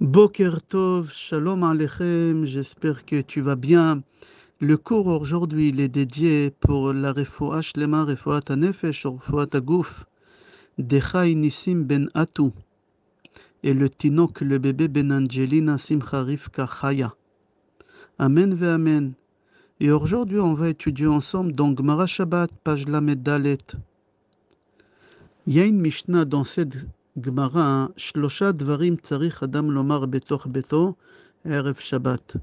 Boker Tov, Shalom Aleichem, j'espère que tu vas bien. Le cours aujourd'hui, il est dédié pour la Refoua Shlema, Refoua Nefesh, Refoua Gouf, de Chai Nissim Ben Atou, et le Tinok, le bébé Ben Angelina Simcha Rivka Chaya. Amen ve Amen. Et aujourd'hui, on va étudier ensemble dans Gemara Shabbat, page Lamed Dalet. Il y a une Mishnah dans cette Gemara, Shlosha Dvarim Tzarich Adam Lomar Betoch Beto, Erev Shabbat.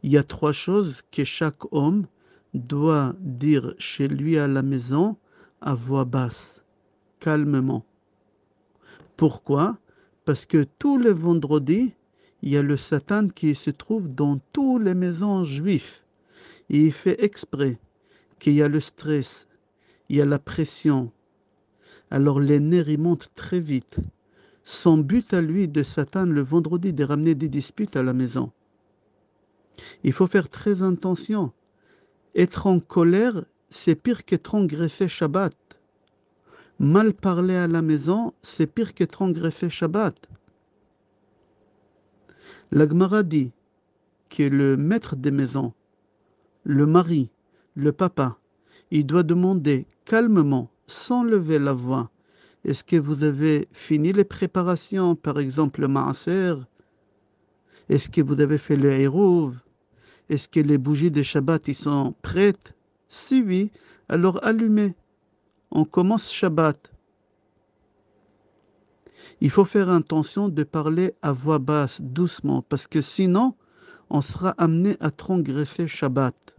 Il y a trois choses que chaque homme doit dire chez lui à la maison à voix basse, calmement. Pourquoi? Parce que tous les vendredis, il y a le Satan qui se trouve dans toutes les maisons juives. Et il fait exprès qu'il y a le stress, il y a la pression. Alors les nerfs ils montent très vite. Son but à lui de Satan le vendredi, de ramener des disputes à la maison. Il faut faire très attention. Être en colère, c'est pire que transgresser Shabbat. Mal parler à la maison, c'est pire que transgresser Shabbat. La Gemara dit que le maître des maisons, le mari, le papa, il doit demander calmement, sans lever la voix, est-ce que vous avez fini les préparations, par exemple le maaser? Est-ce que vous avez fait le hérouv? Est-ce que les bougies de Shabbat ils sont prêtes? Si oui, alors allumez. On commence Shabbat. Il faut faire attention de parler à voix basse, doucement, parce que sinon, on sera amené à transgresser Shabbat.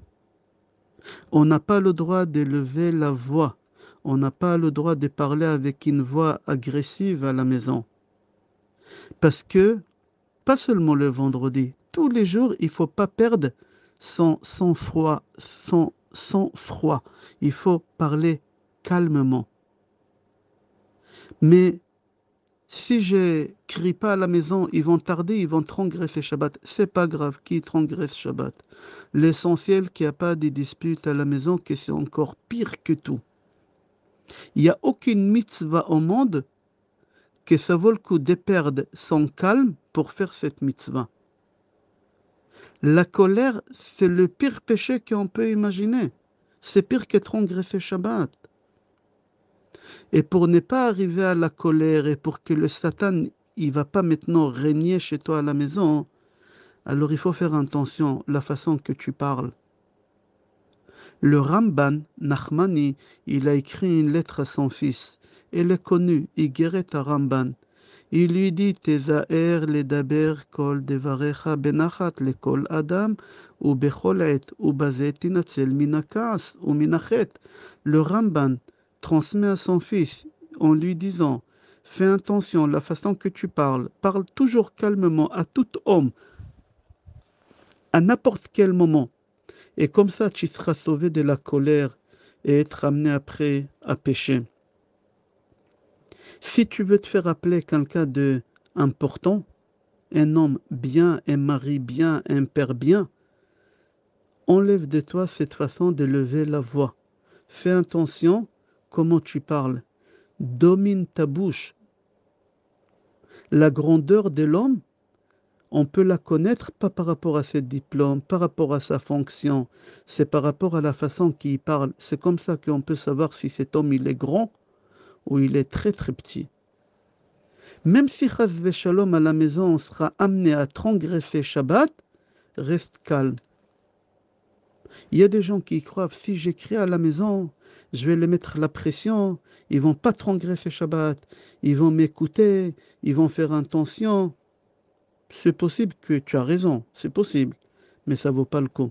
On n'a pas le droit de lever la voix. On n'a pas le droit de parler avec une voix agressive à la maison. Parce que, pas seulement le vendredi, tous les jours, il ne faut pas perdre son sang-froid. Il faut parler calmement. Mais si je crie pas à la maison, ils vont tarder, ils vont transgresser Shabbat. C'est pas grave qui transgresse Shabbat. L'essentiel qu'il n'y a pas de disputes à la maison, que c'est encore pire que tout. Il n'y a aucune mitzvah au monde que ça vaut le coup de perdre son calme pour faire cette mitzvah. La colère, c'est le pire péché qu'on peut imaginer. C'est pire que transgresser Shabbat. Et pour ne pas arriver à la colère et pour que le Satan il va pas maintenant régner chez toi à la maison, alors il faut faire attention à la façon que tu parles. Le Ramban Nachmani, il a écrit une lettre à son fils. Elle est connue, Igeret Ramban. Il lui dit Tezaer ledaber kol devarecha benachat lekol adam ou bechol et ou bazet tinatzel minakas ou minachet. Le Ramban transmet à son fils en lui disant fais attention à la façon que tu parles. Parle toujours calmement à tout homme, à n'importe quel moment. Et comme ça, tu seras sauvé de la colère et être amené après à pécher. Si tu veux te faire appeler quelqu'un de important, un homme bien, un mari bien, un père bien, enlève de toi cette façon de lever la voix. Fais attention comment tu parles. Domine ta bouche. La grandeur de l'homme, on peut la connaître pas par rapport à ses diplômes, par rapport à sa fonction, c'est par rapport à la façon qu'il parle. C'est comme ça qu'on peut savoir si cet homme il est grand ou il est très très petit. Même si chas v'shalom à la maison on sera amené à transgresser Shabbat, reste calme. Il y a des gens qui croient si j'écris à la maison, je vais les mettre la pression, ils vont pas transgresser Shabbat, ils vont m'écouter, ils vont faire attention. C'est possible que tu as raison, c'est possible, mais ça vaut pas le coup.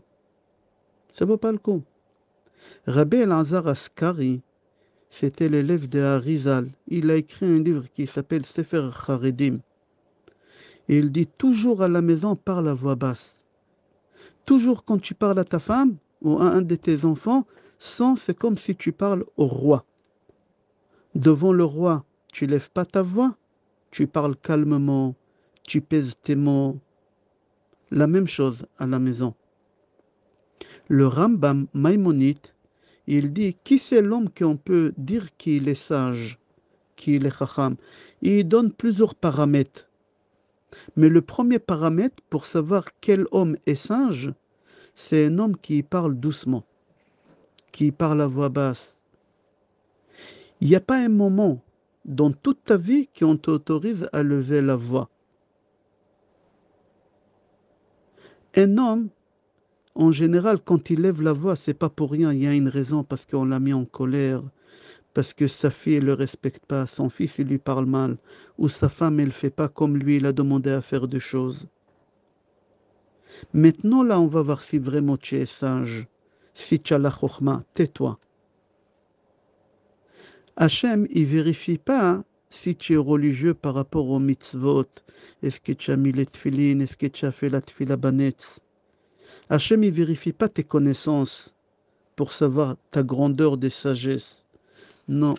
Ça vaut pas le coup. Rabbi Elazar Askari, c'était l'élève de Harizal. Il a écrit un livre qui s'appelle Sefer Charedim. Et il dit toujours à la maison, parle à voix basse. Toujours quand tu parles à ta femme ou à un de tes enfants, c'est comme si tu parles au roi. Devant le roi, tu lèves pas ta voix, tu parles calmement, tu pèses tes mots. La même chose à la maison. Le Rambam Maïmonide, il dit, qui c'est l'homme qu'on peut dire qu'il est sage, qu'il est chacham? Il donne plusieurs paramètres. Mais le premier paramètre pour savoir quel homme est sage, c'est un homme qui parle doucement, qui parle à voix basse. Il n'y a pas un moment dans toute ta vie qu'on t'autorise à lever la voix. Un homme, en général, quand il lève la voix, c'est pas pour rien. Il y a une raison, parce qu'on l'a mis en colère, parce que sa fille ne le respecte pas, son fils il lui parle mal, ou sa femme elle ne fait pas comme lui il a demandé à faire des choses. Maintenant là on va voir si vraiment tu es sage, si tu as la chokhma, tais-toi. Hachem il vérifie pas si tu es religieux par rapport aux mitzvot, est-ce que tu as mis les tefillin, est-ce que tu as fait la tefila banetz. Hachem il vérifie pas tes connaissances pour savoir ta grandeur de sagesse. Non.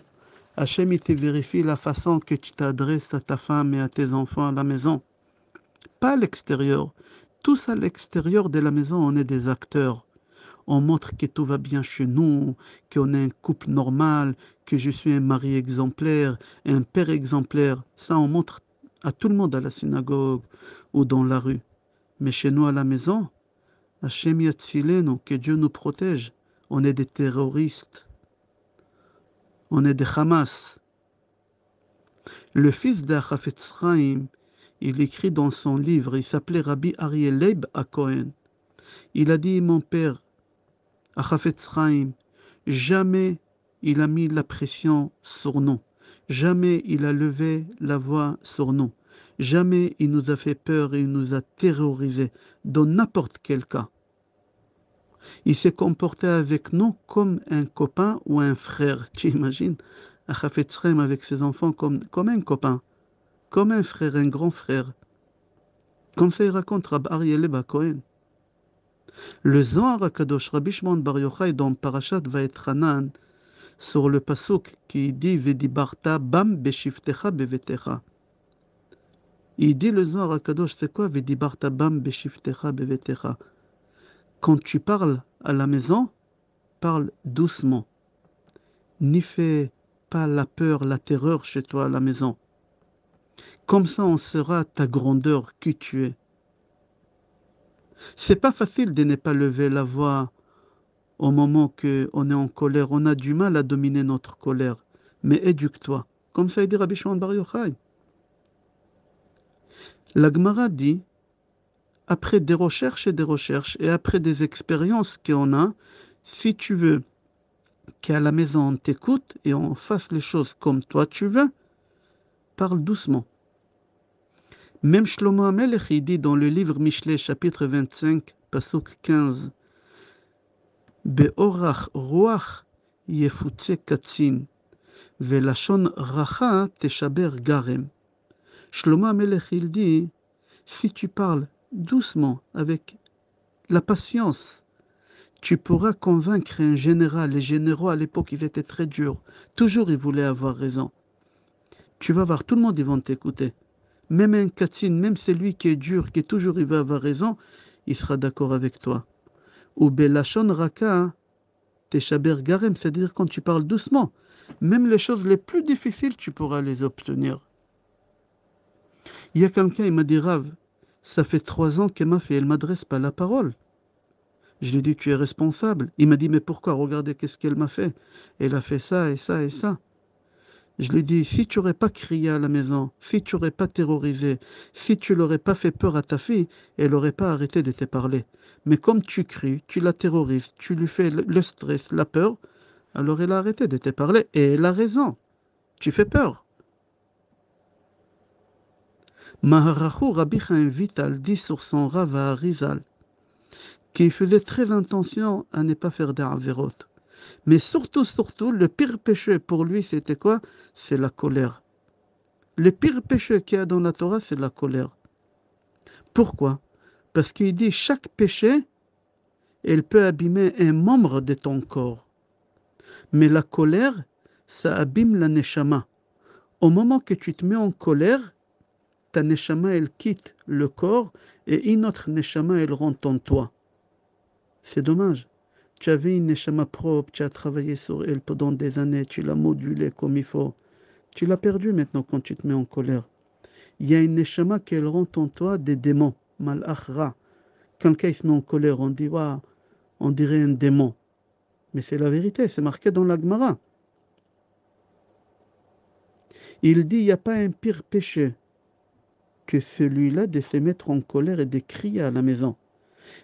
Hachem, il te vérifie la façon que tu t'adresses à ta femme et à tes enfants à la maison. Pas à l'extérieur. Tous à l'extérieur de la maison, on est des acteurs. On montre que tout va bien chez nous, qu'on est un couple normal, que je suis un mari exemplaire, un père exemplaire. Ça, on montre à tout le monde à la synagogue ou dans la rue. Mais chez nous à la maison, Hachem Yatzilenu, que Dieu nous protège. On est des terroristes. On est des Hamas. Le fils d'Achafetz Chaim, il écrit dans son livre, il s'appelait Rabbi Ariel Leib à Cohen. Il a dit, mon père, Achafetz Chaim, jamais il a mis la pression sur nous. Jamais il a levé la voix sur nous. Jamais il nous a fait peur et il nous a terrorisés dans n'importe quel cas. Il s'est comporté avec nous comme un copain ou un frère. Tu imagines Achafetz Chaim avec ses enfants comme un copain. Comme un frère, un grand frère. Comme ça il raconte Rabbi Ariel Leib Cohen. Le Zohar HaKadosh, Rabbi Shimon Bar Yochai, dans Parashat Vaetchanan, sur le pasuk qui dit Vedibarta bam beshiftecha bevetecha. Il dit le Zohar HaKadosh, c'est quoi Vedibarta bam beshiftecha bevetecha? Quand tu parles à la maison, parle doucement. N'y fais pas la peur, la terreur chez toi à la maison. Comme ça on saura ta grandeur, qui tu es. C'est pas facile de ne pas lever la voix au moment qu'on est en colère. On a du mal à dominer notre colère. Mais éduque-toi. Comme ça, il dit Rabbi Shimon Bar Yochai. La Gemara dit, après des recherches et après des expériences qu'on a, si tu veux qu'à la maison on t'écoute et on fasse les choses comme toi tu veux, parle doucement. Même Shlomo HaMelech, il dit dans le livre Mishlei, chapitre 25, pasuk 15, Be'orach ruach yefutze katzin, ve'lashon racha teshaber garem. Shlomo HaMelech, il dit, si tu parles doucement, avec la patience, tu pourras convaincre un général. Les généraux, à l'époque, ils étaient très durs. Toujours, ils voulaient avoir raison. Tu vas voir, tout le monde, ils vont t'écouter. Même un katzin, même celui qui est dur, qui toujours, il va avoir raison, il sera d'accord avec toi. Ou belashon raka teshaber garem, c'est-à-dire quand tu parles doucement, même les choses les plus difficiles, tu pourras les obtenir. Il y a quelqu'un, il m'a dit, Rav, ça fait 3 ans qu'elle m'a fait, elle ne m'adresse pas la parole. Je lui ai dit, tu es responsable. Il m'a dit, mais pourquoi? Regardez qu'est-ce qu'elle m'a fait. Elle a fait ça et ça et ça. Je lui ai dit, si tu n'aurais pas crié à la maison, si tu n'aurais pas terrorisé, si tu n'aurais pas fait peur à ta fille, elle n'aurait pas arrêté de te parler. Mais comme tu cries, tu la terrorises, tu lui fais le stress, la peur, alors elle a arrêté de te parler. Et elle a raison. Tu fais peur. Maharachu Rabbi Chaim Vital dit sur son Rav Arizal qu'il faisait très attention à ne pas faire d'Averot. Mais surtout, le pire péché pour lui, c'était quoi? C'est la colère. Le pire péché qu'il y a dans la Torah, c'est la colère. Pourquoi? Parce qu'il dit chaque péché, elle peut abîmer un membre de ton corps. Mais la colère, ça abîme la neshama. Au moment que tu te mets en colère, ta neshama, elle quitte le corps et une autre neshama, elle rentre en toi. C'est dommage. Tu avais une neshama propre, tu as travaillé sur elle pendant des années, tu l'as modulée comme il faut. Tu l'as perdue maintenant quand tu te mets en colère. Il y a une neshama qu'elle rend en toi des démons. Malach ra. Quelqu'un se met en colère, on dit, waouh, on dirait un démon. Mais c'est la vérité, c'est marqué dans la Gemara. Il dit, il n'y a pas un pire péché que celui-là de se mettre en colère et de crier à la maison.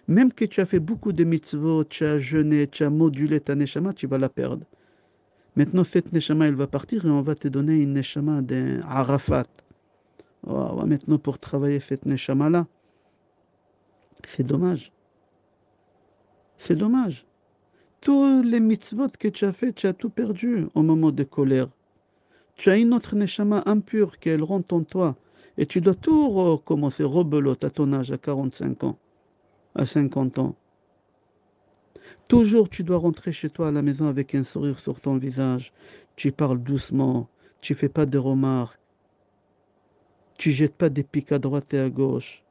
Même que tu as fait beaucoup de mitzvot, tu as jeûné, tu as modulé ta neshama, tu vas la perdre. Maintenant, cette neshama, elle va partir et on va te donner une neshama d'un Arafat. Oh, maintenant, pour travailler cette neshama-là, c'est dommage. C'est dommage. Tous les mitzvot que tu as fait, tu as tout perdu au moment de colère. Tu as une autre neshama impure qu'elle rentre en toi. Et tu dois tout recommencer, rebelote à ton âge, à 45 ans, à 50 ans. Toujours, tu dois rentrer chez toi à la maison avec un sourire sur ton visage. Tu parles doucement, tu fais pas de remarques, tu jettes pas des pics à droite et à gauche.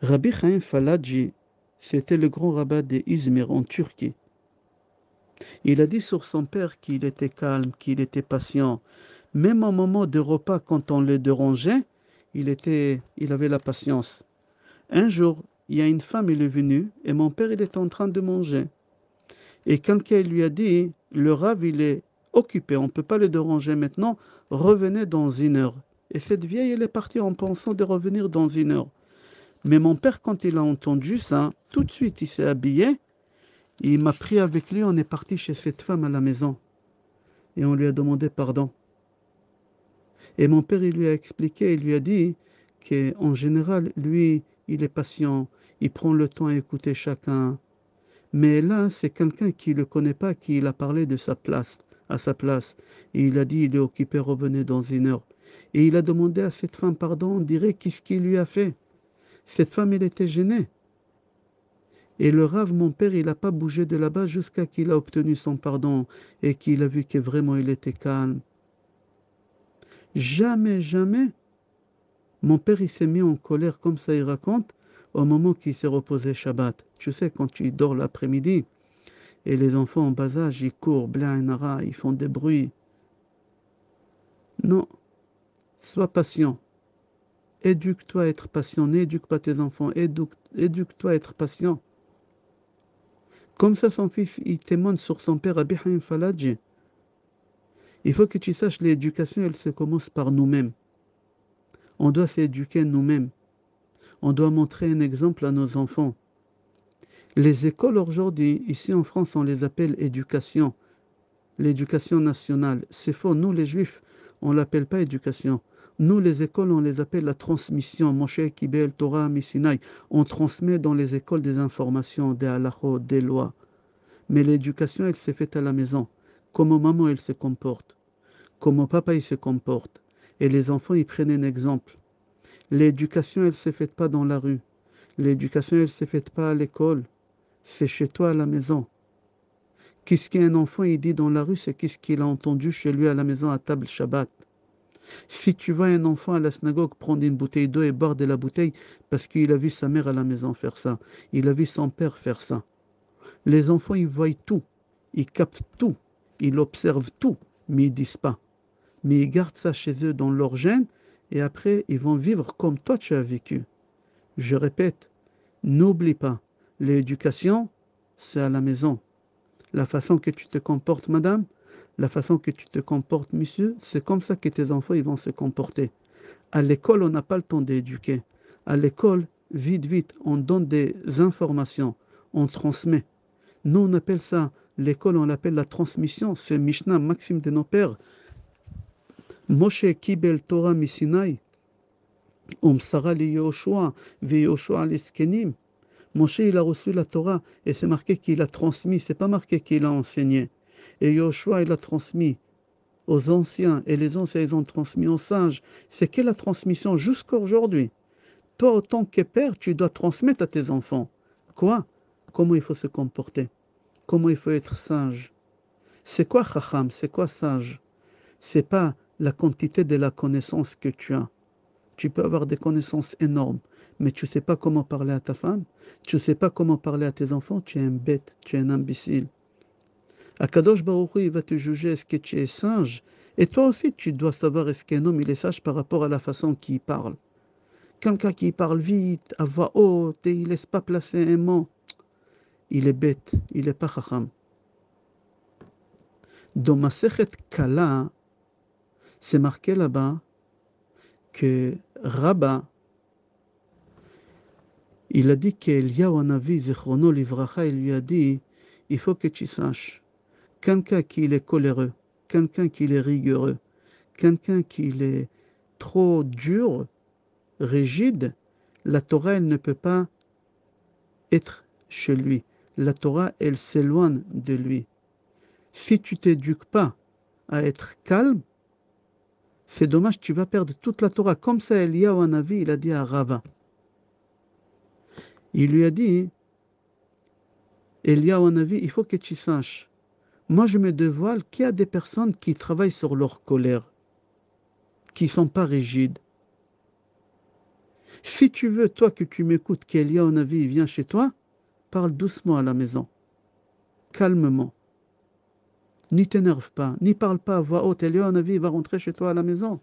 Rabbi Chaim Falaji, c'était le grand rabbin d'Izmir en Turquie. Il a dit sur son père qu'il était calme, qu'il était patient. Même au moment de repas, quand on le dérangeait, il avait la patience. Un jour, il y a une femme, elle est venue, et mon père, il était en train de manger. Et quelqu'un lui a dit, le rave, il est occupé, on ne peut pas le déranger maintenant, revenez dans 1 heure. Et cette vieille, elle est partie en pensant de revenir dans 1 heure. Mais mon père, quand il a entendu ça, tout de suite, il s'est habillé, il m'a pris avec lui, on est parti chez cette femme à la maison. Et on lui a demandé pardon. Et mon père, il lui a expliqué, il lui a dit qu'en général, lui, il est patient, il prend le temps à écouter chacun. Mais là, c'est quelqu'un qui ne le connaît pas, qui il a parlé de sa place, à sa place. Et il a dit, il est occupé, revenez dans 1 heure. Et il a demandé à cette femme pardon, on dirait qu'est-ce qu'il lui a fait. Cette femme, elle était gênée. Et le rave, mon père, il n'a pas bougé de là-bas jusqu'à qu'il a obtenu son pardon et qu'il a vu que vraiment il était calme. Jamais, jamais, mon père, il s'est mis en colère, comme ça il raconte, au moment qu'il s'est reposé Shabbat. Tu sais, quand tu dors l'après-midi, et les enfants en bas âge, ils courent, bla, ils font des bruits. Non, sois patient. Éduque-toi à être patient. N'éduque pas tes enfants. Éduque-toi à être patient. Comme ça, son fils, il témoigne sur son père, Rabbi Haim Faladji. Il faut que tu saches, l'éducation, elle se commence par nous-mêmes. On doit s'éduquer nous-mêmes. On doit montrer un exemple à nos enfants. Les écoles aujourd'hui, ici en France, on les appelle éducation. L'éducation nationale. C'est faux. Nous, les juifs, on ne l'appelle pas éducation. Nous, les écoles, on les appelle la transmission. Moshe, Kibel, Torah, Misinaï. On transmet dans les écoles des informations, des halachot, des lois. Mais l'éducation, elle s'est faite à la maison. Comment maman, elle se comporte. Comment papa, il se comporte. Et les enfants, ils prennent un exemple. L'éducation, elle ne s'est faite pas dans la rue. L'éducation, elle ne s'est faite pas à l'école. C'est chez toi à la maison. Qu'est-ce qu'un enfant il dit dans la rue, c'est qu'est-ce qu'il a entendu chez lui à la maison à table Shabbat. Si tu vois un enfant à la synagogue prendre une bouteille d'eau et boire de la bouteille parce qu'il a vu sa mère à la maison faire ça, il a vu son père faire ça. Les enfants, ils voient tout, ils captent tout, ils observent tout, mais ils ne disent pas. Mais ils gardent ça chez eux dans leur gène et après, ils vont vivre comme toi tu as vécu. Je répète, n'oublie pas, l'éducation, c'est à la maison. La façon que tu te comportes, madame, la façon que tu te comportes, monsieur, c'est comme ça que tes enfants ils vont se comporter. À l'école, on n'a pas le temps d'éduquer. À l'école, vite, vite, on donne des informations, on transmet. Nous, on appelle ça, l'école, on l'appelle la transmission. C'est Mishnah, maxime de nos pères. Moshe Kibel Torah Misinaï, Umsara li Yoshua, ve Yoshua li Skenim. Moshe, il a reçu la Torah et c'est marqué qu'il a transmis, c'est pas marqué qu'il a enseigné. Et Yoshua, il a transmis aux anciens et les anciens, ils ont transmis aux sages. C'est que la transmission jusqu'à aujourd'hui. Toi, autant que père, tu dois transmettre à tes enfants. Quoi? Comment il faut se comporter? Comment il faut être sage? C'est quoi Chacham? C'est quoi sage? C'est pas la quantité de la connaissance que tu as. Tu peux avoir des connaissances énormes, mais tu ne sais pas comment parler à ta femme, tu ne sais pas comment parler à tes enfants, tu es un bête, tu es un imbécile. Akadosh Baruch Hu, il va te juger, est-ce que tu es sage? Et toi aussi, tu dois savoir est-ce qu'un homme, il est sage par rapport à la façon qu'il parle. Quelqu'un qui parle vite, à voix haute, et il ne laisse pas placer un mot, il est bête, il n'est pas chacham. Dans Masechet Kala, c'est marqué là-bas que Rabba, il a dit qu'Eliyahu Hanavi, Zichrono Livracha, il lui a dit, il faut que tu saches, quelqu'un qui est coléreux, quelqu'un qui est rigoureux, quelqu'un qui est trop dur, rigide, la Torah, elle ne peut pas être chez lui. La Torah, elle s'éloigne de lui. Si tu t'éduques pas à être calme, c'est dommage, tu vas perdre toute la Torah. Comme ça, Eliyahu Hanavi, il a dit à Rava. Il lui a dit, Eliyahu Hanavi, il faut que tu saches. Moi, je me dévoile qu'il y a des personnes qui travaillent sur leur colère, qui ne sont pas rigides. Si tu veux, toi, que tu m'écoutes, qu'Eliyahu Hanavi vient chez toi, parle doucement à la maison, calmement. N'y t'énerve pas, n'y parle pas à voix haute. Eliyahu Hanavi va rentrer chez toi à la maison.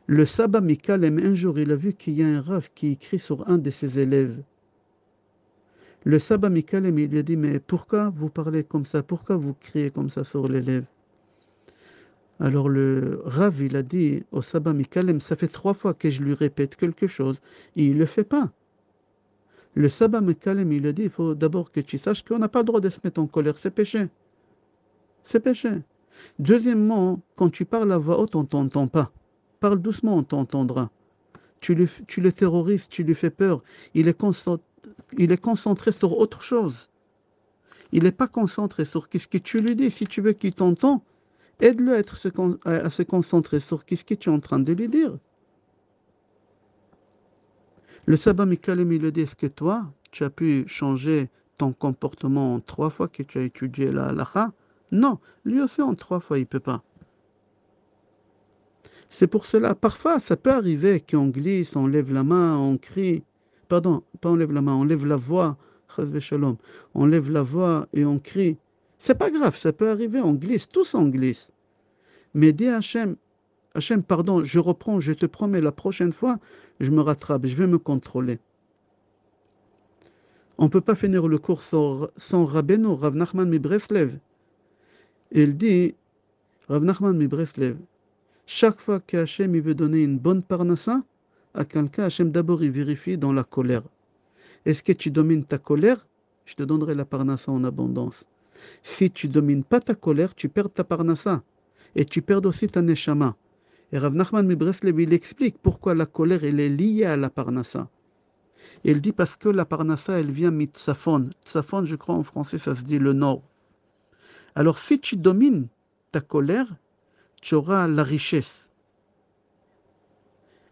Le Sabba Mikalem, un jour, il a vu qu'il y a un Rav qui écrit sur un de ses élèves. Le Sabba Mikalem, il lui a dit, mais pourquoi vous parlez comme ça? Pourquoi vous criez comme ça sur l'élève? Alors le Rav, il a dit au Sabba Mikalem, ça fait 3 fois que je lui répète quelque chose, et il ne le fait pas. Le Sabba Mikalem, il a dit, il faut d'abord que tu saches qu'on n'a pas le droit de se mettre en colère, c'est péché. C'est péché. Deuxièmement, quand tu parles à voix haute, on ne t'entend pas. Parle doucement, on t'entendra. Tu le terrorises, tu lui fais peur. Il est concentré sur autre chose. Il n'est pas concentré sur ce que tu lui dis. Si tu veux qu'il t'entende, aide-le à se concentrer sur ce que tu es en train de lui dire. Le Sabbat Mikalem, il le dit, est-ce que toi, tu as pu changer ton comportement en 3 fois que tu as étudié la halakha? Non, lui aussi en 3 fois, il ne peut pas. C'est pour cela, parfois, ça peut arriver qu'on glisse, on lève la main, on crie. Pardon, pas on lève la main, on lève la voix. Chas v'shalom. On lève la voix et on crie. C'est pas grave, ça peut arriver, on glisse, tous on glisse. Mais dis à Hachem, Hachem, pardon, je reprends, je te promets, la prochaine fois, je me rattrape, je vais me contrôler. On ne peut pas finir le cours sans Rabbeinu, Rav Nachman mi Breslev. Il dit, Rav Nachman mi Breslev, chaque fois qu'Hachem il veut donner une bonne parnassa à quelqu'un, Hachem d'abord il vérifie dans la colère. Est-ce que tu domines ta colère? Je te donnerai la parnassa en abondance. Si tu domines pas ta colère, tu perds ta parnassa. Et tu perds aussi ta neshama. Et Rav Nachman mi Breslev, il explique pourquoi la colère elle est liée à la parnassa. Il dit parce que la parnassa, elle vient mitzafon. Tzafon, je crois en français, ça se dit le nord. Alors si tu domines ta colère, tu auras la richesse.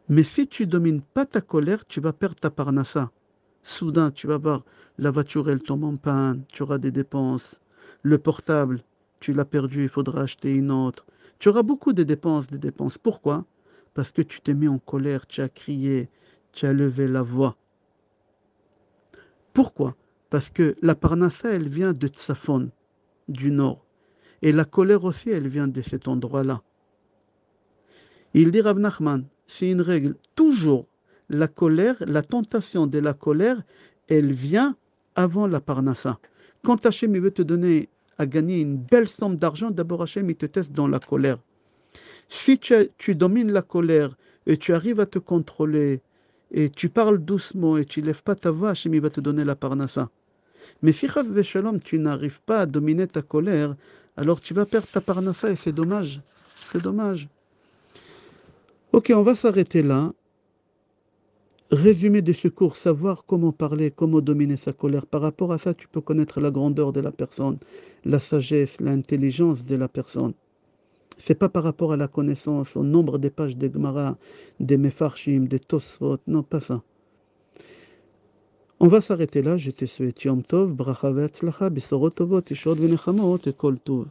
Mais si tu domines pas ta colère, tu vas perdre ta parnassa. Soudain, tu vas voir, la voiture, elle tombe en panne, tu auras des dépenses. Le portable, tu l'as perdu, il faudra acheter une autre. Tu auras beaucoup de dépenses, des dépenses. Pourquoi? Parce que tu t'es mis en colère, tu as crié, tu as levé la voix. Pourquoi? Parce que la parnassa, elle vient de Tsafon, du nord. Et la colère aussi, elle vient de cet endroit-là. Il dit Rav Nachman, c'est une règle. Toujours, la colère, la tentation de la colère, elle vient avant la parnassa. Quand Hachem il veut te donner à gagner une belle somme d'argent, d'abord Hachem il te teste dans la colère. Si tu domines la colère et tu arrives à te contrôler et tu parles doucement et tu ne lèves pas ta voix, Hachem il va te donner la parnassa. Mais si chas v'shalom, tu n'arrives pas à dominer ta colère, alors tu vas perdre ta parnassa et c'est dommage. C'est dommage. Ok, on va s'arrêter là. Résumé de ce cours, savoir comment parler, comment dominer sa colère. Par rapport à ça, tu peux connaître la grandeur de la personne, la sagesse, l'intelligence de la personne. C'est pas par rapport à la connaissance, au nombre des pages des Gemara, des Mefarshim, des Tosfot, non, pas ça. On va s'arrêter là. Je te souhaite Yom Tov, Bracha ve'atzlacha, Besorot Tovot, Yeshua v'nechamot et Kol Tov.